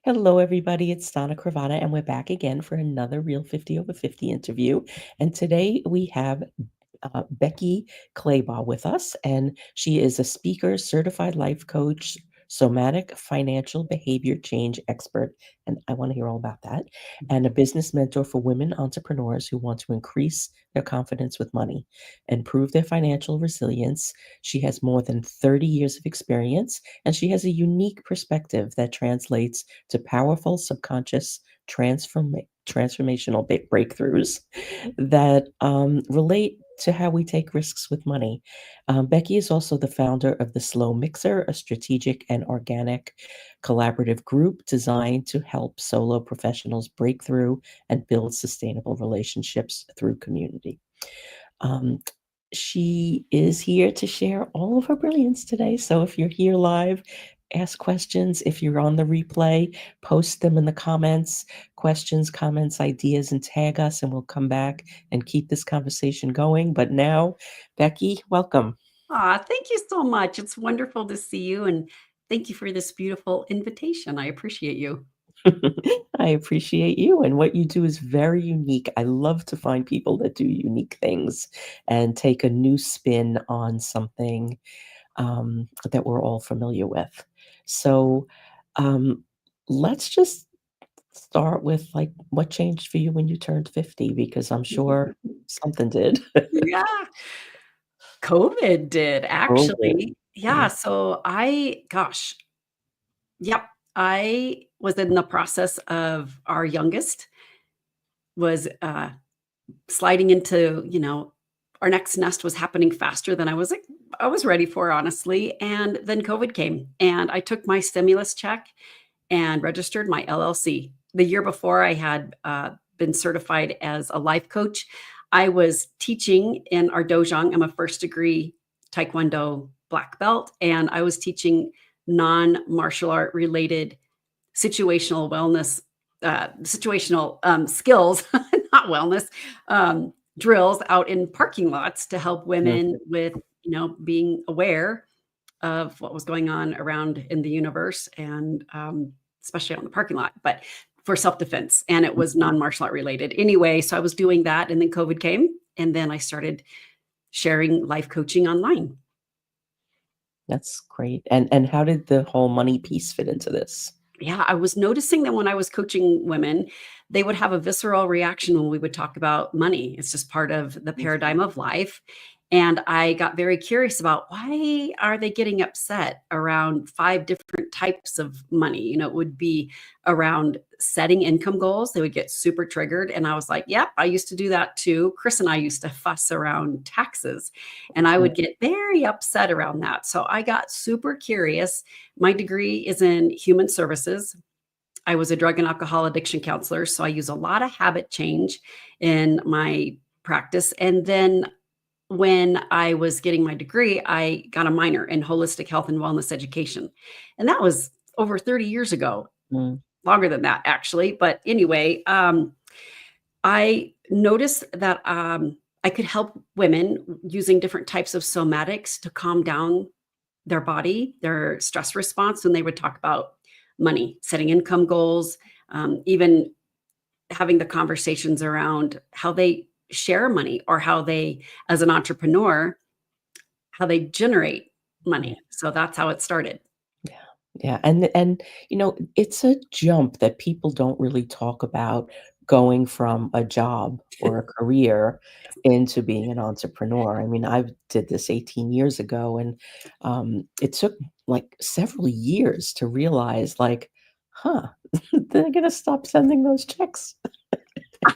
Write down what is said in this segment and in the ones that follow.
Hello, everybody. It's Donna Cravata, and we're back again for another Real 50 Over 50 interview. And today we have Becky Clabaugh with us, and she is a speaker, certified life coach, somatic financial behavior change expert. And I want to hear all about that. And a business mentor for women entrepreneurs who want to increase their confidence with money, improve their financial resilience. She has more than 30 years of experience, and she has a unique perspective that translates to powerful subconscious transformational breakthroughs that relate to how we take risks with money. Becky is also the founder of the Slow Mixer, a strategic and organic collaborative group designed to help solo professionals break through and build sustainable relationships through community. Um, she is here to share all of her brilliance today. So if you're here live, ask questions. If you're on the replay, post them in the comments, questions, comments, ideas, and tag us, and we'll come back and keep this conversation going. But now, Becky, welcome. Thank you so much. It's wonderful to see you, and thank you for this beautiful invitation. I appreciate you. I appreciate you, and what you do is very unique. I love to find people that do unique things and take a new spin on something that we're all familiar with. So um, let's just start with like what changed for you when you turned 50, because I'm sure something did. Yeah, COVID did COVID. actually. Yeah, Yeah. so yep, I was in the process of our youngest was sliding into, our next nest was happening faster than I was ready for, honestly. And then COVID came, and I took my stimulus check and registered my LLC. The year before, I had been certified as a life coach. I was teaching in our dojang. I'm a first degree Taekwondo black belt, and I was teaching non martial art related situational wellness, situational skills, not wellness, drills out in parking lots to help Mhm. women with, being aware of what was going on around in the universe and especially on the parking lot, but for self-defense. And it was non-martial art related. Anyway, so I was doing that and then COVID came and then I started sharing life coaching online. That's great. And how did the whole money piece fit into this? Yeah, I was noticing that when I was coaching women, they would have a visceral reaction when we would talk about money. It's just part of the paradigm of life. And I got very curious about why are they getting upset around five different types of money? It would be around setting income goals. They would get super triggered. And I was like, yep, I used to do that too. Chris and I used to fuss around taxes and I Mm. would get very upset around that. So I got super curious. My degree is in human services. I was a drug and alcohol addiction counselor, so I use a lot of habit change in my practice. And then when I was getting my degree, I got a minor in holistic health and wellness education. And that was over 30 years ago, Mm. longer than that, actually. But anyway, I noticed that I could help women using different types of somatics to calm down their body, their stress response when they would talk about money, setting income goals, even having the conversations around how they share money or how they, as an entrepreneur, how they generate Yeah. money. So that's how it started. Yeah. Yeah. And it's a jump that people don't really talk about, going from a job or a career into being an entrepreneur. I mean, I did this 18 years ago, and it took like several years to realize, like, huh, they're gonna stop sending those checks. I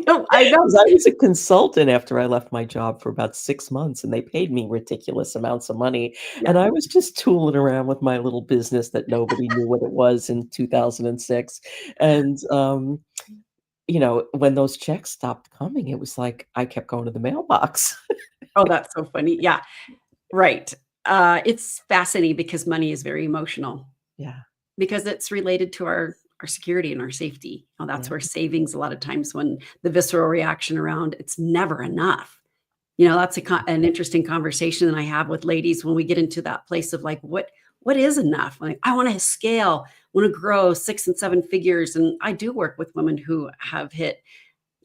know. 'Cause I was a consultant after I left my job for about 6 months, and they paid me ridiculous amounts of money, Yeah. and I was just tooling around with my little business that nobody knew what it was in 2006, and, when those checks stopped coming, it was like I kept going to the mailbox. Oh, that's so funny. Yeah. Right. It's fascinating because money is very emotional Yeah, because it's related to our security and our safety. That's yeah, where savings a lot of times when the visceral reaction around it's never enough. That's an interesting conversation that I have with ladies when we get into that place of like, what is enough? Like, I want to scale. want to grow 6 and 7 figures. And I do work with women who have hit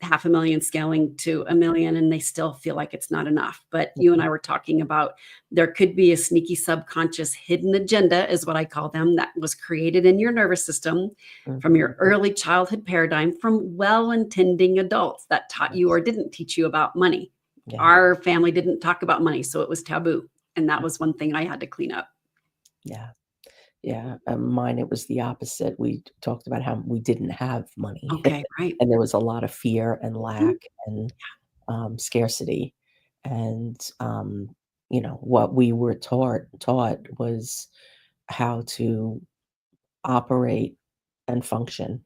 half a million scaling to a million and they still feel like it's not enough. But you and I were talking about there could be a sneaky subconscious hidden agenda, is what I call them, that was created in your nervous system from Mhm. your early childhood paradigm from well-intending adults that taught you or Yes. didn't teach you about money. Yeah. Our family didn't talk about money, so it was taboo. And that was one thing I had to clean up. Yeah. Yeah. Mine, it was the opposite. We talked about how we didn't have money, Okay, right. and there was a lot of fear and Mhm. lack and scarcity. And what we were taught was how to operate and function.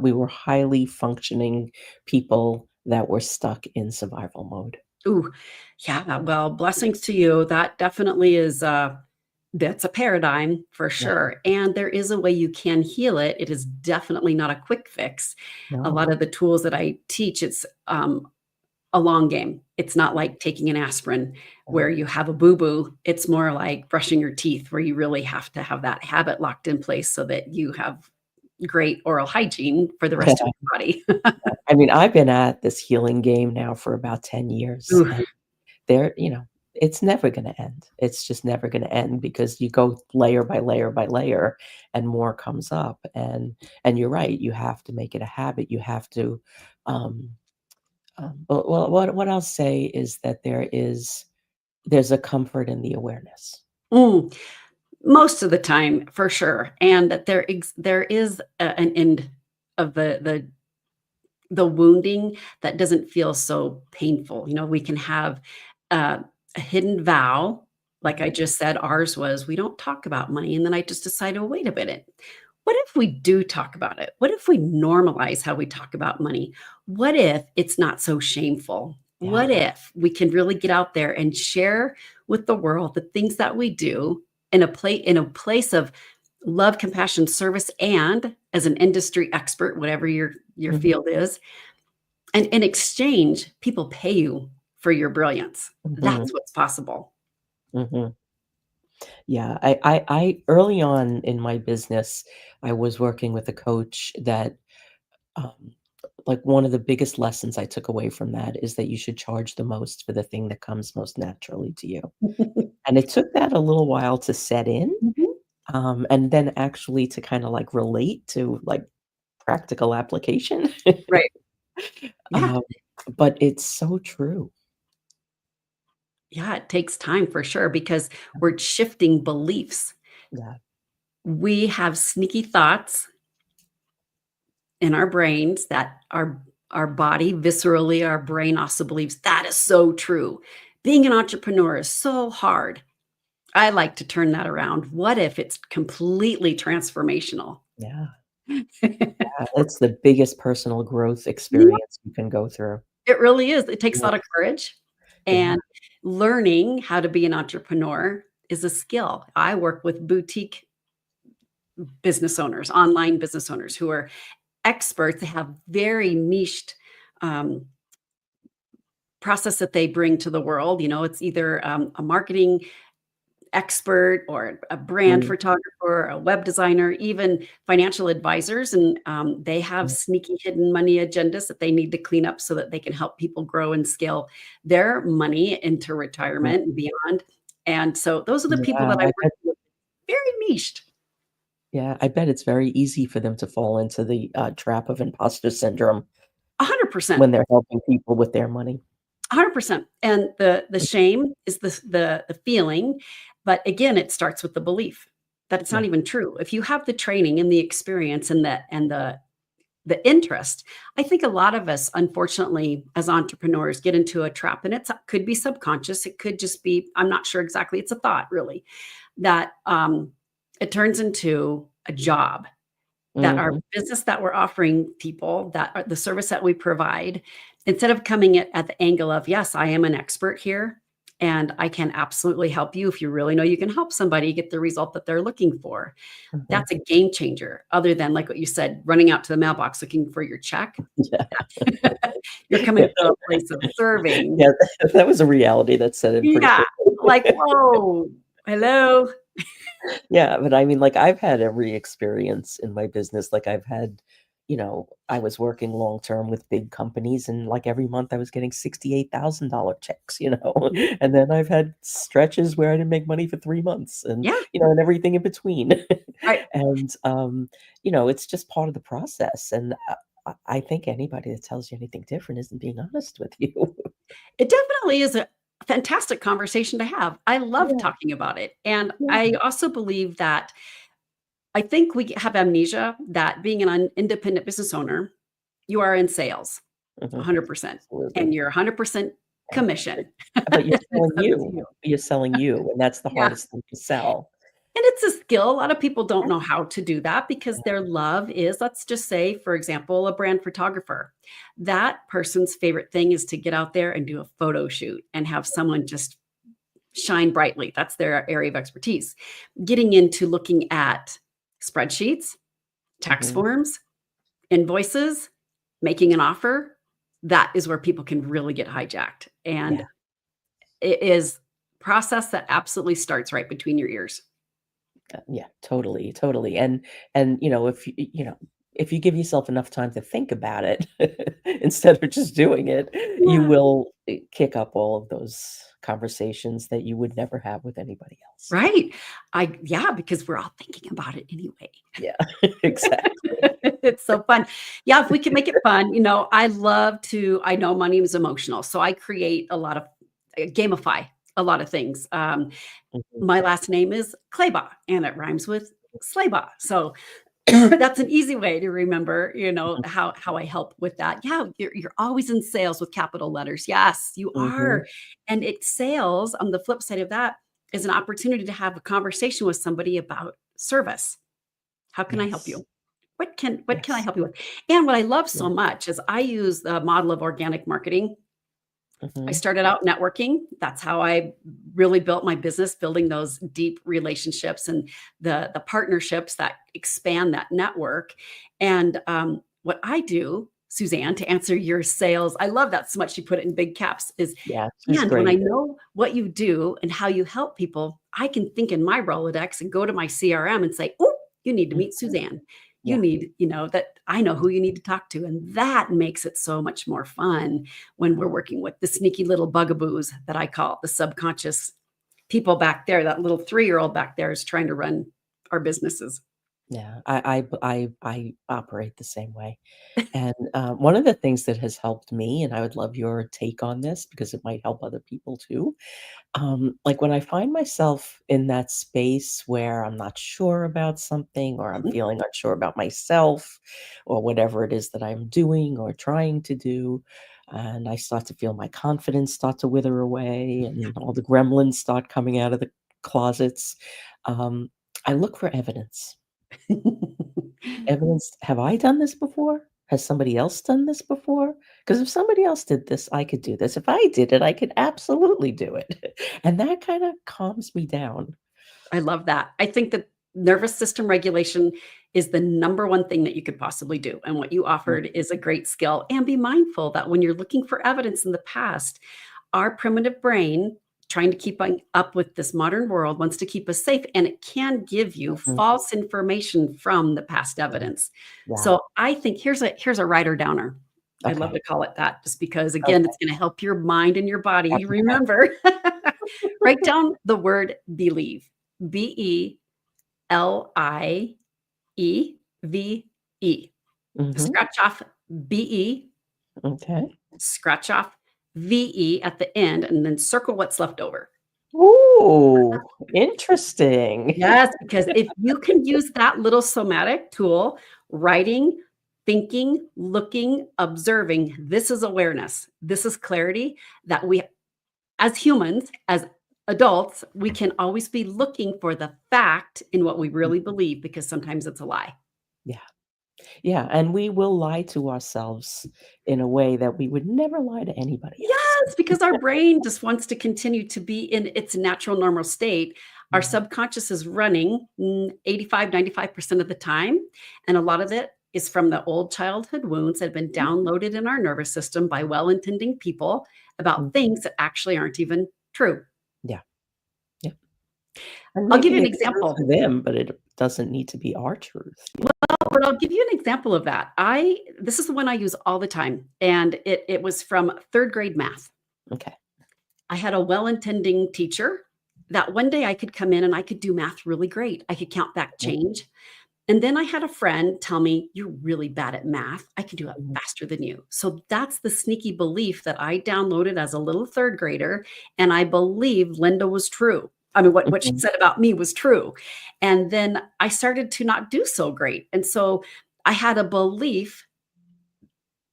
We were highly functioning people that were stuck in survival mode. Ooh, yeah, well, blessings to you. That definitely is, that's a paradigm for Yeah. sure, and there is a way you can heal it. It is definitely not a quick fix. A No. lot of the tools that I teach, it's, a long game. It's not like taking an aspirin No. where you have a boo-boo. It's more like brushing your teeth where you really have to have that habit locked in place so that you have great oral hygiene for the rest of your body. I mean, I've been at this healing game now for about 10 years, Ooh, and it's never gonna end. It's just never gonna end because you go layer by layer by layer and more comes up, and you're right, you have to make it a habit. You have to, um, what I'll say is that there's a comfort in the awareness. mm. Most of the time, for sure, and that there is an end of the wounding that doesn't feel so painful. We can have uh, a hidden vow, like I just said, ours was we don't talk about money, and then I just decided, oh, wait a minute. What if we do talk about it? What if we normalize how we talk about money? What if it's not so shameful? Yeah. What if we can really get out there and share with the world the things that we do in a place of love, compassion, service, and as an industry expert, whatever your Mhm, field is, and in exchange, people pay you for your brilliance. mhm, That's what's possible. mhm. Yeah, I early on in my business, I was working with a coach that, um, like, one of the biggest lessons I took away from that is that you should charge the most for the thing that comes most naturally to you. And it took that a little while to set in, Mhm. and then actually to kinda, like, relate to, like, practical application. Right. Yeah. Um, but it's so true. Yeah, it takes time for sure because we're shifting beliefs. Yeah. We have sneaky thoughts in our brains that our body, viscerally, our brain also believes that is so true. Being an entrepreneur is so hard. I like to turn that around. What if it's completely transformational? Yeah. It's the biggest personal growth Yeah, experience you can go through. it really is. It takes a Yeah. lot of courage, Yeah. and learning how to be an entrepreneur is a skill. I work with boutique business owners, online business owners who are experts. They have very niched um, process that they bring to the world. It's either a marketing expert or a brand Mm, photographer, a web designer, even financial advisors. And they have mm, sneaky hidden money agendas that they need to clean up so that they can help people grow and scale their money into mm. retirement and beyond. And so those are the people Yeah, that I work with, very niched. I bet it's very easy for them to fall into the, trap of imposter syndrome 100%. when they're helping people with their money. 100%. And the shame is the feeling, but again, it starts with the belief that it's Yeah. not even true. If you have the training and the experience and the interest, I think a lot of us, unfortunately, as entrepreneurs, get into a trap, and it could be subconscious. It could just be, I'm not sure exactly. It's a thought, really, that it turns into a job, that our Mhm. business that we're offering people, that are the service that we provide, instead of coming at the angle of, yes, I am an expert here and I can absolutely help you if you really know you can help somebody get the result that they're looking for. Mhm. That's a game changer, other than, like what you said, running out to the mailbox looking for your check. Yeah. You're coming Yeah. from a place of serving. Yeah, that was a reality that set in pretty Yeah, quickly. like, "Whoa, hello." Yeah, but I mean, like, I've had every experience in my business. Like, I've had, I was working long term with big companies, and like every month I was getting $68,000 checks, Mhm. and then I've had stretches where I didn't make money for 3 months, and Yeah, and everything in between. right. And it's just part of the process. And I think anybody that tells you anything different isn't being honest with you. It definitely is a fantastic conversation to have. I love Yeah, talking about it, and I yeah. also believe that I think we have amnesia that being an independent business owner, you are in sales Mhm. 100%, and Absolutely. you're 100% Yeah. commission. But you're It's selling up to you. you. You're selling you, and that's the Yeah. hardest thing to sell. And it's a skill. A lot of people don't know how to do that because their love is, let's just say, for example, a brand photographer. That person's favorite thing is to get out there and do a photo shoot and have someone just shine brightly. That's their area of expertise. Getting into looking at spreadsheets, tax Mhm. forms, invoices, making an offer, that is where people can really get hijacked. And Yeah. it is process that absolutely starts right between your ears. Yeah, totally, totally. And if you give yourself enough time to think about it instead of just doing it, you Yeah. will kick up all of those conversations that you would never have with anybody else. Right. Yeah, because we're all thinking about it anyway. Yeah, exactly. It's so fun. Yeah, if we can make it fun, I love to I know money is emotional, so I create a lot of gamify a lot of things. Mhm. My last name is Clabaugh, and it rhymes with Slaybaugh. So that's an easy way to remember, Mhm. how I help with that. Yeah, you're always in sales with capital letters. Yes, you Mhm. are. And it sales on the flip side of that is an opportunity to have a conversation with somebody about service. How can I help Yes. you? What can I Yes. help you with? And what I love Yeah. so much is I use the model of organic marketing. I Mhm. started out networking. That's how I really built my business, building those deep relationships and the partnerships that expand that network. And what I do, Suzanne, to answer your sales, I love that so much. You put it in big caps. Yeah, she's And when I great. know what you do and how you help people, I can think in my Rolodex and go to my CRM and say, "Oh, you need to meet Mhm. Suzanne. You Yeah. need, that I know who you need to talk to." And that makes it so much more fun when we're working with the sneaky little bugaboos that I call the subconscious people back there. That little 3-year-old back there is trying to run our businesses. Yeah. I operate the same way. And, one of the things that has helped me, and I would love your take on this because it might help other people too, like, when I find myself in that space where I'm not sure about something, or I'm Mhm. feeling unsure about myself, or whatever it is that I'm doing or trying to do, and I start to feel my confidence start to wither away and all the gremlins start coming out of the closets, um, I look for evidence. Evidence, have I done this before? Has somebody else done this before? Because if somebody else did this, I could do this. If I did it, I could absolutely do it. And that kinda calms me down. I love that. I think that nervous system regulation is the number one thing that you could possibly do. And what you Mm, offered is a great skill. And be mindful that when you're looking for evidence in the past, our primitive brain, trying to keep up with this modern world, wants to keep us safe. And it can give you mhm, false information from the past yeah, evidence. yeah, So I think here's a writer downer. I love okay, to call it that just because, again, okay, it's going to help your mind and your body copy that. remember. Write down the word believe. Believe. Mhm, Scratch off BE, okay. scratch off VE at the end, and then circle what's left over. Ooh, interesting. Yes, because if you can use that little somatic tool, writing, thinking, looking, observing, this is awareness. This is clarity that we, as humans, as adults, we can always be looking for the fact in what we really Mhm, believe because sometimes it's a lie. yeah, yeah, and we will lie to ourselves in a way that we would never lie to anybody else. Yes, because our brain just wants to continue to be in its natural normal state. Our Mhm, subconscious is running 85, 95% of the time. And a lot of it is from the old childhood wounds that have been mhm, downloaded in our nervous system by well intending people about mhm, things that actually aren't even true. yeah, yeah. And I'll give maybe you an it's true example. for them, but it doesn't need to be our truth, you But I'll give you an example of that. I This is the one I use all the time, and it was from 3rd grade math. Okay. I had a well-intending teacher that one day I could come in and I could do math really great. I could count back Mhm, change. And then I had a friend tell me, "You're really bad at math. I can do it mhm, faster than you." So that's the sneaky belief that I downloaded as a little 3rd grader, and I believe Linda was true. I mean, what she mhm, said about me was true. And then I started to not do so great. And so I had a belief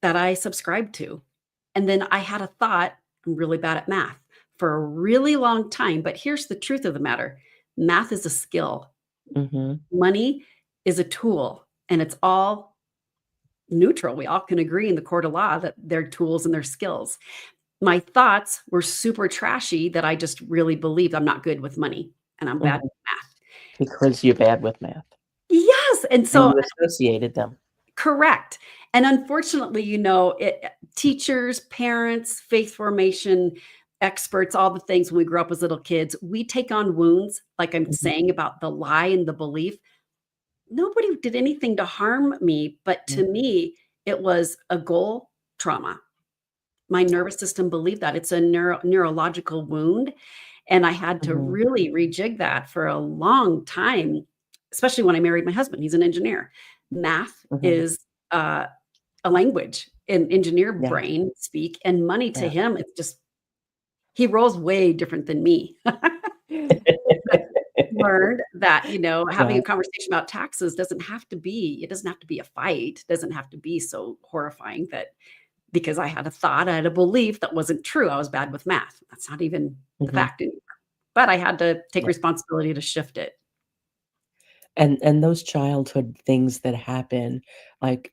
that I subscribed to. And then I had a thought, "I'm really bad at math," for a really long time. But here's the truth of the matter: math is a skill, mhm, money is a tool, and it's all neutral. We all can agree in the court of law that they're tools and they're skills. My thoughts were super trashy that I just really believed I'm not good with money and I'm bad mhm, with math. because you're bad with math, Yes, and and so you associated them. correct. And unfortunately, teachers, parents, faith formation experts, all the things when we grew up as little kids, we take on wounds, like I'm Mhm, saying about the lie and the belief. Nobody did anything to harm me, but mhm, to me, it was a goal trauma. My nervous system believed that. It's a neurological wound, and I had to mhm, really rejig that for a long time, especially when I married my husband. He's an engineer. Math mhm. is, a language in engineer Yeah, brain speak, and money to yeah. him, it's just he rolls way different than me. But learned that, having Yeah, a conversation about taxes doesn't have to be a fight, doesn't have to be so horrifying that because I had a thought, I had a belief that wasn't true, I was bad with math. That's not even the mhm, fact anymore. But I had to take yeah. responsibility to shift it. And those childhood things that happen, like,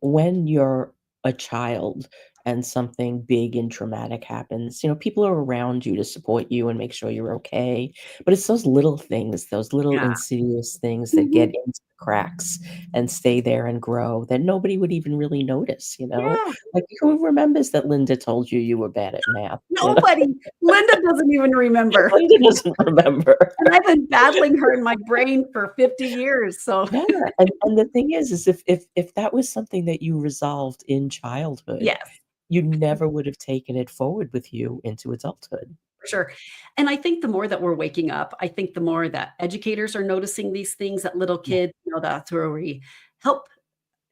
when you're a child and something big and traumatic happens, people are around you to support you and make sure you're okay. But it's those little things, those little Yeah. insidious things that get Mhm. into the cracks and stay there and grow that nobody would even really notice, you know? Yeah. Like, who remembers that Linda told you you were bad at math, you know? Nobody. Linda doesn't even remember. Linda doesn't remember. And I've been battling her in my brain for 50 years, so Yeah, and the thing is if that was something that you resolved in childhood, yes. you never would have taken it forward with you into adulthood. For sure. And I think the more that we're waking up, I think the more that educators are noticing these things that little Yeah, kids, that's where we help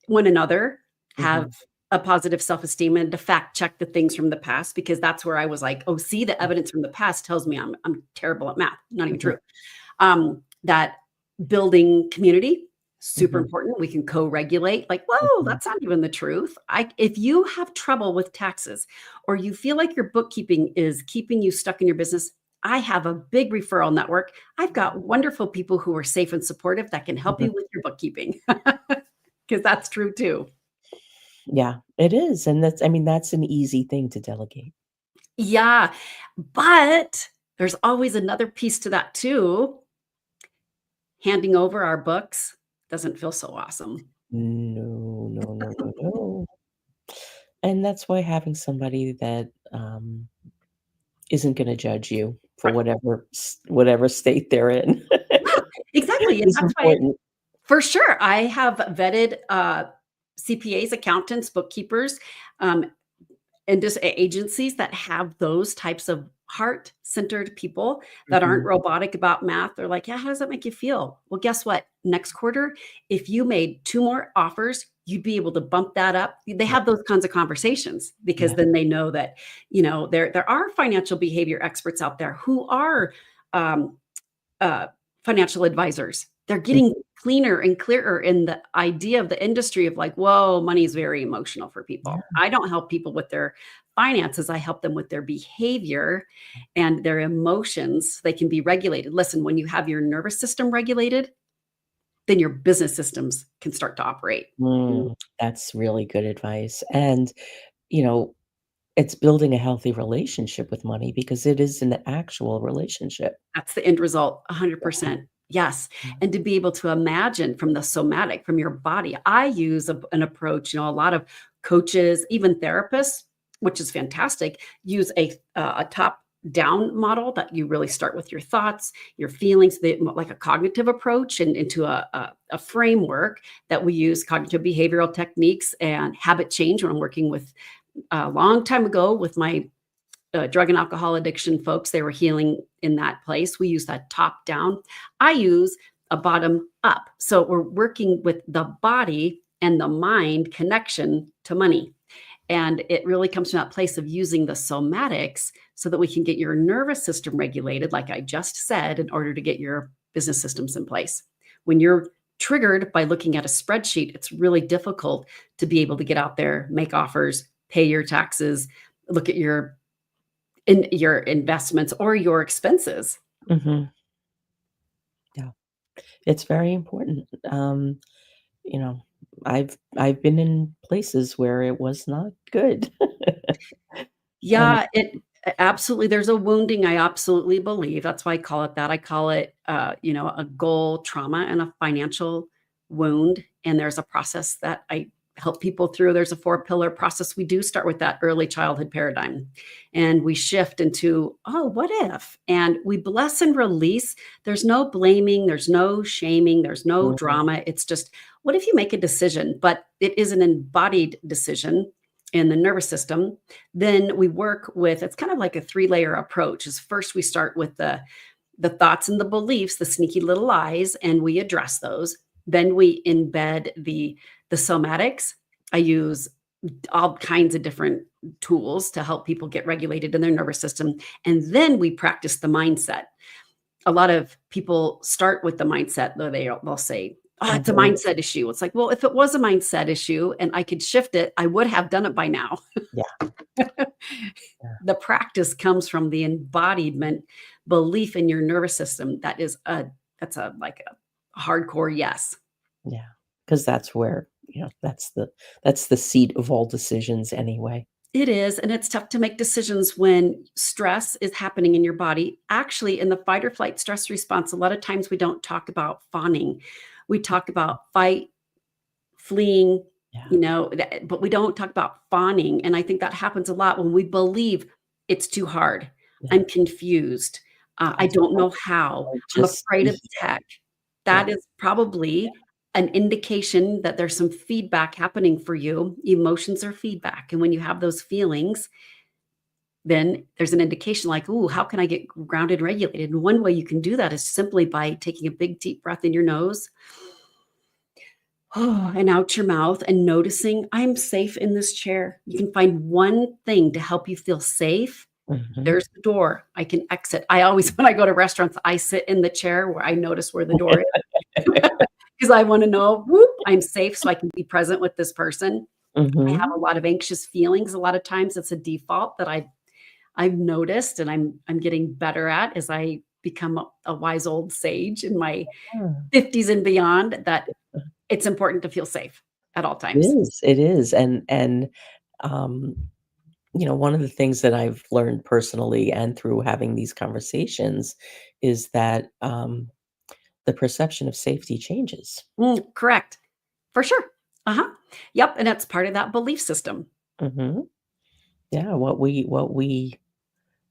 one another have mhm, a positive self-esteem and to fact check the things from the past because that's where I was like, "Oh, see, the mm, evidence from the past tells me I'm terrible at math." Not even mhm, true. That building community, super mhm, important. We can co-regulate. Like, whoa, mhm, that's not even the truth. If you have trouble with taxes or you feel like your bookkeeping is keeping you stuck in your business, I have a big referral network. I've got wonderful people who are safe and supportive that can help mhm. you with your bookkeeping because that's true too. Yeah, it is, and that's an easy thing to delegate. Yeah, but there's always another piece to that too. Handing over our books doesn't feel so awesome. No, no, no, no, no, and that's why having somebody that, isn't gonna judge you for Right. whatever state they're in Yeah, exactly, and is that's why important. for sure, I have vetted, CPAs, accountants, bookkeepers, um, and just agencies that have those types of heart-centered people that aren't Mhm, robotic about math. They're like, "Yeah, how does that make you feel?" Well, guess what? Next quarter, if you made 2 more offers, you'd be able to bump that up. They yeah, have those kinds of conversations because yeah, then they know that, there are financial behavior experts out there who are, um, uh, financial advisors. They're mm, getting cleaner and clearer in the idea of the industry of like, whoa, money is very emotional for yeah, people. I don't help people with their finances. I help them with their behavior and their emotions. They can be regulated. Listen, when you have your nervous system regulated, then your business systems can start to operate. that's really good advice, and, you know, it's building a healthy relationship with money because it is an actual relationship. That's the end result, Yeah, 100%. Yes, yeah, and to be able to imagine from the somatic, from your body. I use an approach, a lot of coaches, even therapists, which is fantastic, use a top down model that you really start with your thoughts, your feelings, like a cognitive approach and into a framework that we use cognitive behavioral techniques and habit change when I'm working with a long time ago with my drug and alcohol addiction folks. They were healing in that place. We use that top down. I use a bottom up. So we're working with the body and the mind connection to money. And it really comes from that place of using the somatics so that we can get your nervous system regulated, like I just said, in order to get your business systems in place. When you're triggered by looking at a spreadsheet, it's really difficult to be able to get out there, make offers, pay your taxes, look at your investments or your expenses. Mhm. Yeah. It's very important. You know, I've been in places where it was not good. And Yeah, it absolutely there's a wounding, I absolutely believe. That's why I call it that. I call it, a goal trauma and a financial wound, and there's a process that I help people through. There's a four-pillar process. We do start with that early childhood paradigm, and we shift into, "Oh, what if?" And we bless and release. There's no blaming, there's no shaming, there's no Mhm. drama. It's just, what if you make a decision, but it is an embodied decision in the nervous system. Then we work with, it's kind of like a three-layer approach. Is first we start with the thoughts and the beliefs, the sneaky little lies, and we address those. Then we embed the somatics. I use all kinds of different tools to help people get regulated in their nervous system. And then we practice the mindset. A lot of people start with the mindset, though they'll say, "Oh, it's a Mhm. mindset issue." It's like, well, if it was a mindset issue and I could shift it, I would have done it by now. Yeah, yeah, The practice comes from the embodiment belief in your nervous system. That's a like a hardcore yes. yeah. Because that's where, that's the seat of all decisions anyway. It is, and it's tough to make decisions when stress is happening in your body. Actually, in the fight or flight stress response, a lot of times we don't talk about fawning. We talk about fight, fleeing, Yeah, but we don't talk about fawning. And I think that happens a lot when we believe it's too hard. yeah. I'm confused. I I don't I know how. I I'm just afraid of yeah, tech. yeah. That is probably an indication that there's some feedback happening for you. Emotions are feedback. And when you have those feelings, then there's an indication like, ooh, how can I get grounded and regulated? And one way you can do that is simply by taking a big, deep breath in your nose and out your mouth and noticing, I'm safe in this chair. You can find one thing to help you feel safe. Mhm. There's the door. I can exit. I always, when I go to restaurants, I sit in the chair where I notice where the door is because I want to know, whoop, I'm safe so I can be present with this person. I have a Mhm. lot of anxious feelings. A lot of times it's a default that I've noticed and I'm getting better at as I become a wise old sage in my Yeah. 50s and beyond, that it's important to feel safe at all times. It is, um, one of the things that I've learned personally and through having these conversations is that, the perception of safety changes. Correct. For sure. Uh-huh. Yep, and that's part of that belief system. Mhm. Yeah, what we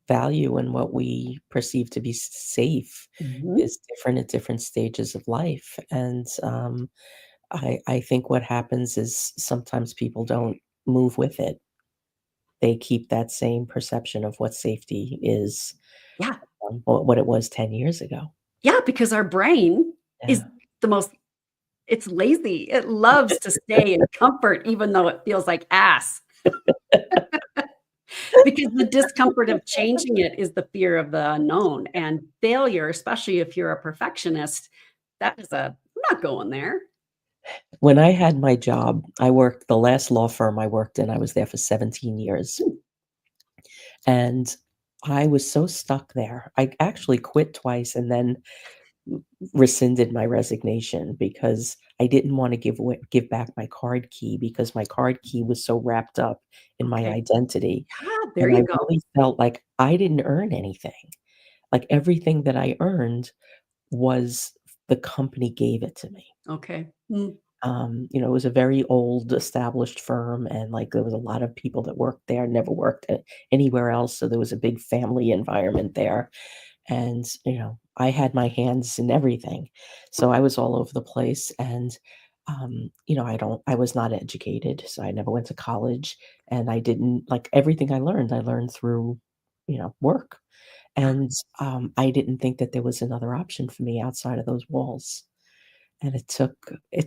value and what we perceive to be safe Mhm. is different at different stages of life, and, I think what happens is sometimes people don't move with it. They keep that same perception of what safety is, Yeah. what it was 10 years ago. Yeah, because our brain is Yeah. the most it's lazy. It loves to stay in comfort even though it feels like ass. Because the discomfort of changing it is the fear of the unknown, and failure, especially if you're a perfectionist, that is I'm not going there. When I had my job, I worked the last law firm I worked in, I was there for 17 years, Hmm, and I was so stuck there. I actually quit twice and then rescinded my resignation because I didn't wanna give back my card key because my card key was so wrapped up in my okay. identity, Yeah, there and I you go. really felt like I didn't earn anything. Like, everything that I earned was the company gave it to me. Okay. Mm. You know, it was a very old established firm, and, like, there was a lot of people that worked there, never worked anywhere else, so there was a big family environment there, and, you know, I had my hands in everything. So I was all over the place, and, you know, I was not educated, so I never went to college, and I didn't like, everything I learned through, you know, work, Yeah. and, I didn't think that there was another option for me outside of those walls. And it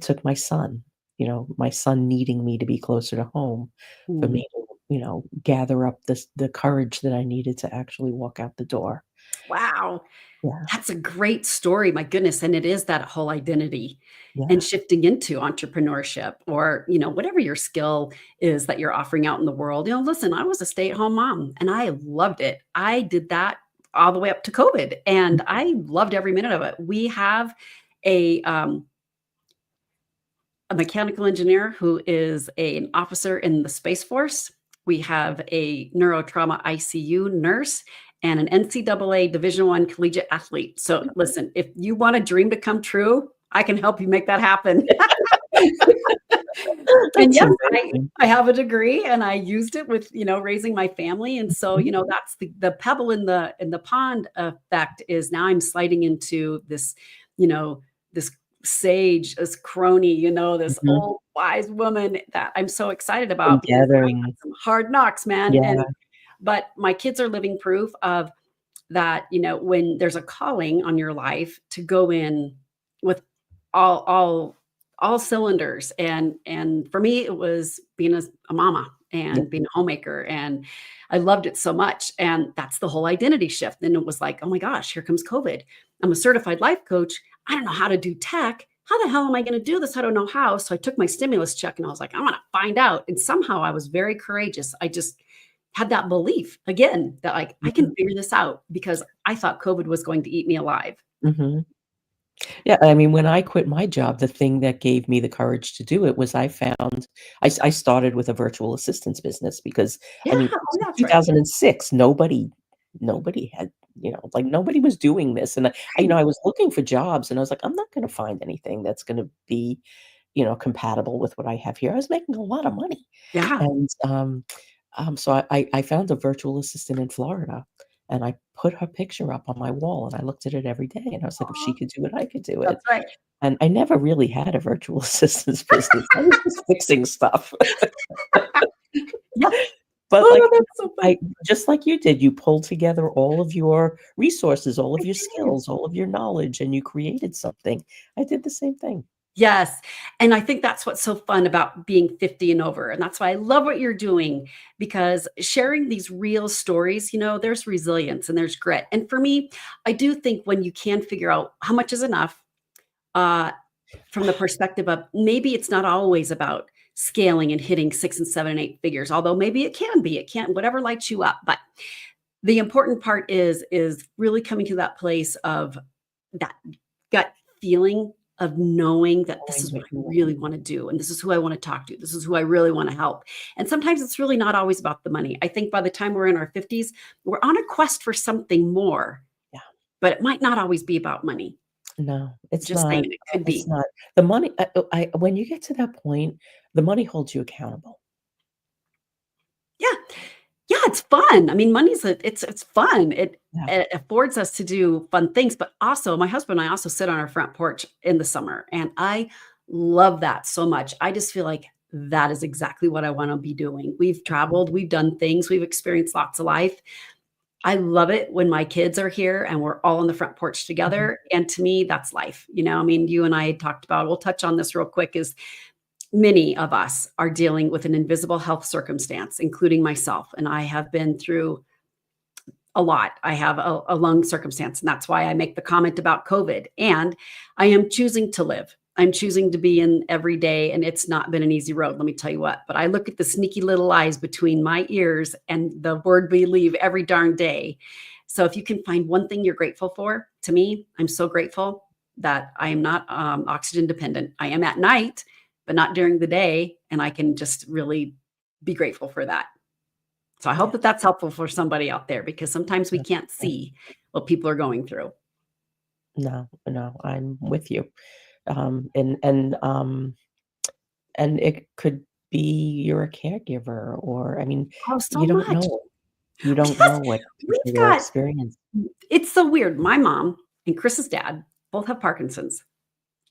took my son, you know, my son needing me to be closer to home for Mm. me to, you know, gather up the courage that I needed to actually walk out the door. Wow. Yeah, That's a great story, my goodness, and it is that whole identity and yeah. shifting into entrepreneurship or, whatever your skill is that you're offering out in the world. Listen, I was a stay-at-home mom and I loved it. I did that all the way up to COVID and I loved every minute of it. We have a um, a mechanical engineer who is an officer in the Space Force. We have a neurotrauma ICU nurse and an NCAA Division I collegiate athlete. So listen, if you want a dream to come true, I can help you make that happen. And That's yes, I amazing. I have a degree and I used it with, raising my family. And so, Mhm. that's the pebble in the pond effect is now I'm sliding into this, this sage, this crony, this Mhm. old wise woman that I'm so excited And about because I had gathering. some hard knocks, man. Yeah. But my kids are living proof of that, when there's a calling on your life to go in with all all all cylinders. And for me, it was being a mama Yeah. and being a homemaker. And I loved it so much. And that's the whole identity shift. And it was like, oh my gosh, here comes COVID. I'm a certified life coach. I don't know how to do tech. How the hell am I going to do this? I don't know how. So I took my stimulus check and I was like, I want to find out. And somehow I was very courageous. I just had that belief again that like I can Mhm. figure this out because I thought COVID was going to eat me alive. Mhm. Yeah, I mean, when I quit my job, the thing that gave me the courage to do it was I started with a virtual assistance business because, Yeah, I mean, oh, in that's right. 2006, nobody had, you know, like, nobody was doing this, and you know, Right. I was looking for jobs, and I was like, "I'm not gonna find anything that's gonna be, you know, compatible with what I have here." I was making a lot of money, Yeah. and, so I found a virtual assistant in Florida, and I put her picture up on my wall, and I looked at it every day, and I was like, "If she Aw, could do it, I could do that's it." right. And I never really had a virtual assistance business. I was just fixing stuff. Yeah. But, Oh, like, that's so I funny. just like you did, you pulled together all of your resources, all I of your did. skills, all of your knowledge, and you created something. I did the same thing. Yes, and I think that's what's so fun about being 50 and over, and that's why I love what you're doing because sharing these real stories, there's resilience and there's grit, and for me, I do think when you can figure out how much is enough, uh, from the perspective of maybe it's not always about scaling and hitting 6 and 7 and 8 figures, although maybe it can be, it can whatever lights you up, but the important part is really coming to that place of that gut feeling of knowing that this Knowing is what what I you want. really want to do and this is who I want to talk to. This is who I really want to help. And sometimes it's really not always about the money. I think by the time we're in our 50s, we're on a quest for something more, Yeah. but it might not always be about money. No, it's Just not, saying it could it's be. not. The money I when you get to that point, the money holds you accountable. Yeah. Yeah, it's fun. I mean, it's fun. It Yeah. it affords us to do fun things, but also my husband and I also sit on our front porch in the summer, and I love that so much. I just feel like that is exactly what I wanna be doing. We've traveled, we've done things, we've experienced lots of life. I love it when my kids are here and we're all on the front porch Mhm. together, and to me, that's life, I mean, you and I had talked about we'll touch on this real quick, is many of us are dealing with an invisible health circumstance, including myself, and I have been through a lot. I have a lung circumstance, and that's why I make the comment about COVID. And I am choosing to live. I'm choosing to be in every day, and it's not been an easy road, let me tell you what. But I look at the sneaky little eyes between my ears and the word believe every darn day. So if you can find one thing you're grateful for, to me, I'm so grateful that I am not oxygen dependent. I am at night, but not during the day. And I can just really be grateful for that. So I hope Yeah. that that's helpful for somebody out there because sometimes we No, can't no, see what people are going through. no, no, I'm with you. And And it could be you're a caregiver or I mean, Oh, so you don't much. know. You don't Yes, know what we've people are got experiencing. it's so weird. My mom and Chris's dad both have Parkinson's.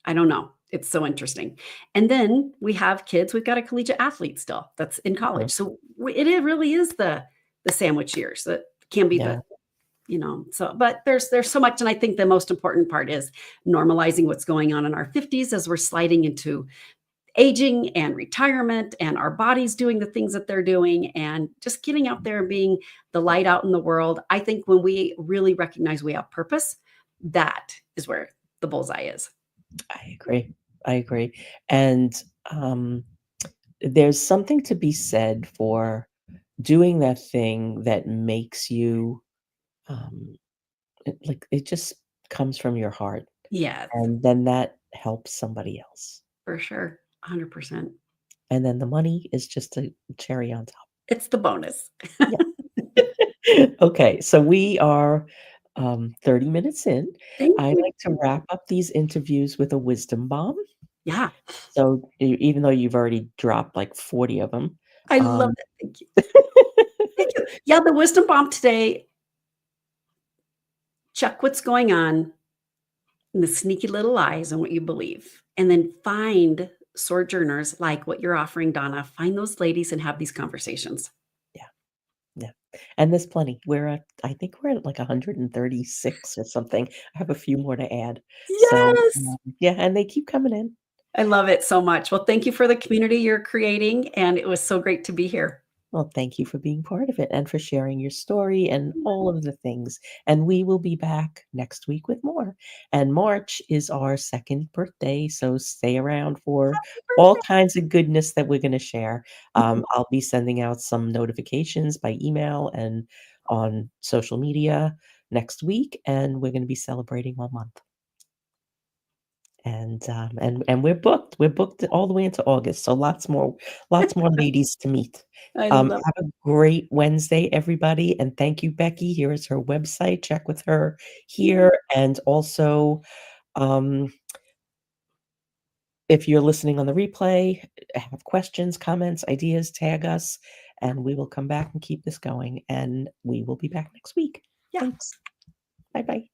I don't know. It's so interesting. And then we have kids. We've got a collegiate athlete still that's in Mhm. college. So it really is the sandwich years that can be Yeah, the so but there's so much, and I think the most important part is normalizing what's going on in our 50s as we're sliding into aging and retirement and our bodies doing the things that they're doing and just getting out there and being the light out in the world. I think when we really recognize we have purpose, that is where the bullseye is. I agree. I agree. And, um, there's something to be said for doing that thing that makes you, um, it just comes from your heart, Yes, and then that helps somebody else. for sure. 100%. And then the money is just a cherry on top. It's the bonus. Yeah. Okay, so we are, 30 minutes in. Thank I you. like to wrap up these interviews with a wisdom bomb. Yeah, So, even though you've already dropped like 40 of them, I love um that. Thank you. Thank you. Yeah, the wisdom bomb today, check what's going on in the sneaky little lies and what you believe. And then find sojourners like what you're offering, Donna. Find those ladies and have these conversations. Yeah, yeah, and there's plenty. I think we're at like 136 or something. I have a few more to add. So, Yes. yeah, and they keep coming in. I love it so much. Well, thank you for the community you're creating. And it was so great to be here. Well, thank you for being part of it and for sharing your story and all of the things. And we will be back next week with more. And March is our second birthday, so stay around for Happy all birthday. kinds of goodness that we're going to share. I'll be sending out some notifications by email and on social media next week, and we're going to be celebrating all month. And we're booked. We're booked all the way into August, so lots more ladies to meet. I love Have a great Wednesday, everybody, and thank you, Becky. Here is her website. Check with her it. here, and also, um, if you're listening on the replay, have questions, comments, ideas, tag us, and we will come back and keep this going, and we will be back next week. Yeah. Thanks. Bye-bye.